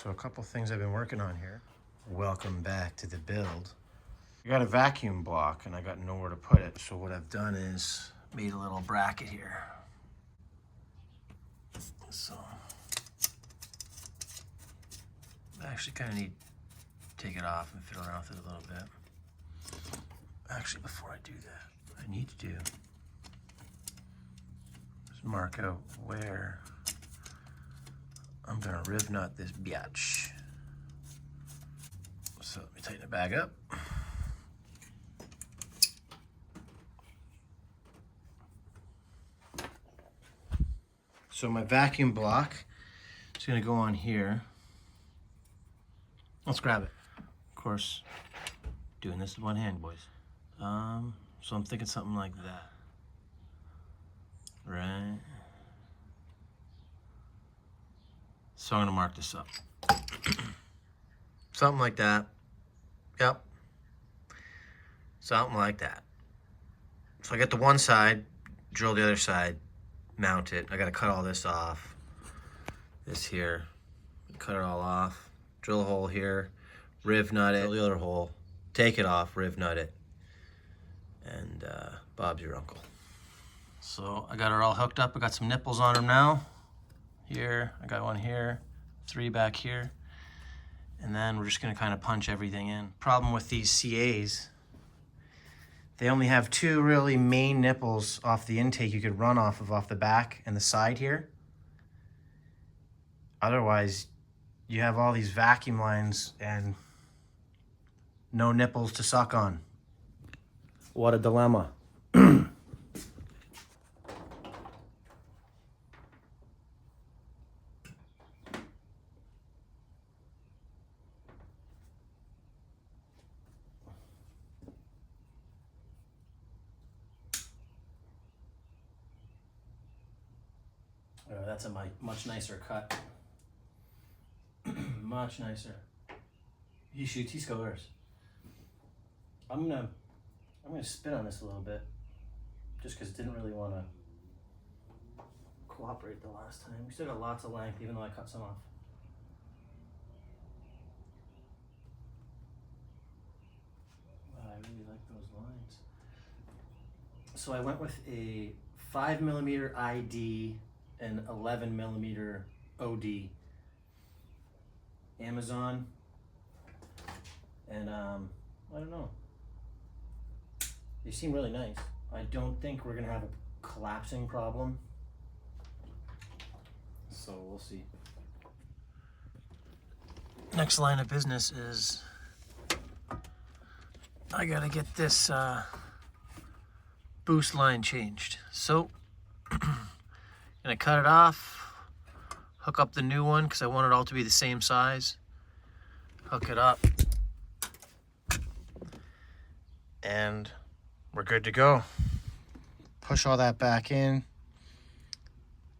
So a couple things I've been working on here. Welcome back to the build. I got a vacuum block and I got nowhere to put it. So what I've done is made a little bracket here. So I actually kind of need to take it off and fiddle around with it a little bit. Actually, before I do that, what I need to do is mark out where I'm gonna riv nut this biatch. So let me tighten it back up. So my vacuum block is gonna go on here. Let's grab it. Of course, doing this with one hand, boys. So I'm thinking something like that. Right? So I'm gonna mark this up. Something like that. Yep. Something like that. So I get the one side, drill the other side, mount it. I gotta cut all this off. This here. Cut it all off. Drill a hole here. Riv nut it. Drill the other hole. Take it off. Riv nut it. And Bob's your uncle. So I got her all hooked up. I got some nipples on her now. Here, I got one here, 3 back here. And then we're just gonna kind of punch everything in. Problem with these CAs, they only have 2 really main nipples off the intake you could run off the back and the side here. Otherwise, you have all these vacuum lines and no nipples to suck on. What a dilemma. That's a much nicer cut. Much nicer. He shoots, he scores. I'm gonna spin on this a little bit, just because it didn't really want to cooperate the last time. We still got lots of length, even though I cut some off. Wow, I really like those lines. So I went with a 5mm ID and 11mm OD. Amazon. And I don't know. They seem really nice. I don't think we're gonna have a collapsing problem. So we'll see. Next line of business is I gotta get this boost line changed. So gonna cut it off, hook up the new one because I want it all to be the same size. Hook it up, and we're good to go. Push all that back in,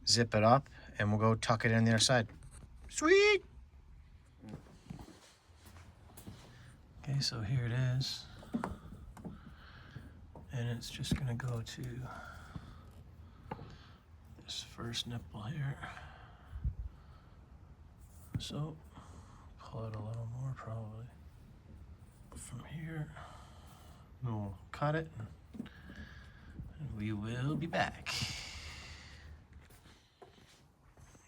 zip it up, and we'll go tuck it in the other side. Sweet! Okay, so here it is. And it's just gonna go to this first nipple here. So pull it a little more probably from here. We'll cut it and we will be back.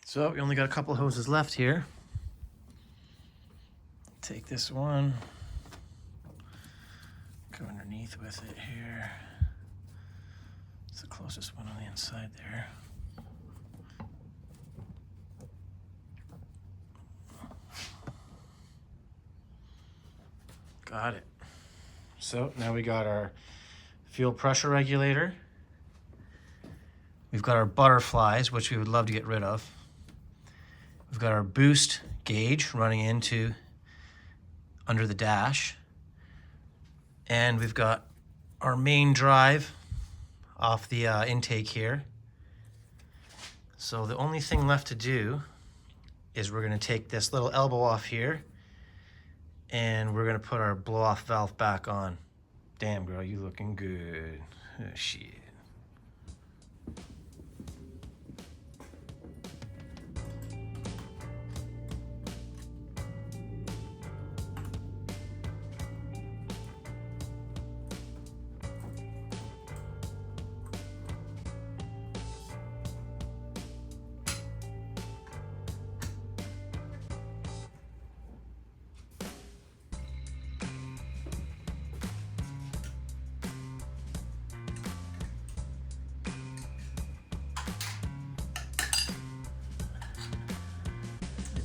So we only got a couple of hoses left here. Take this one, go underneath with it here. It's the closest one on the inside there. Got it. So now we got our fuel pressure regulator. We've got our butterflies, which we would love to get rid of. We've got our boost gauge running into under the dash. And we've got our main drive off the intake here. So the only thing left to do is we're gonna take this little elbow off here and we're gonna put our blow-off valve back on. Damn, girl, you looking good. Oh, shit.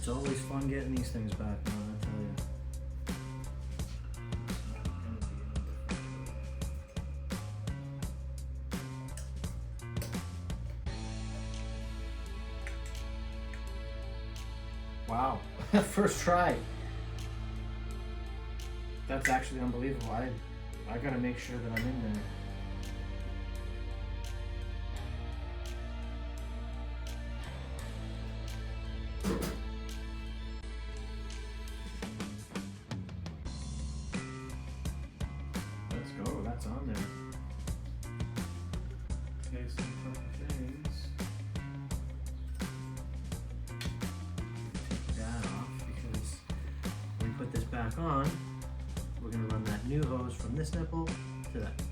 It's always fun getting these things back on, I tell you. Wow, first try. That's actually unbelievable. I gotta make sure that I'm in there. Let's go, that's on there. Okay, some couple things. Take that off because when we put this back on, we're gonna run that new hose from this nipple to that.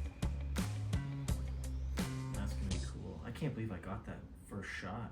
That's gonna be cool. I can't believe I got that first shot.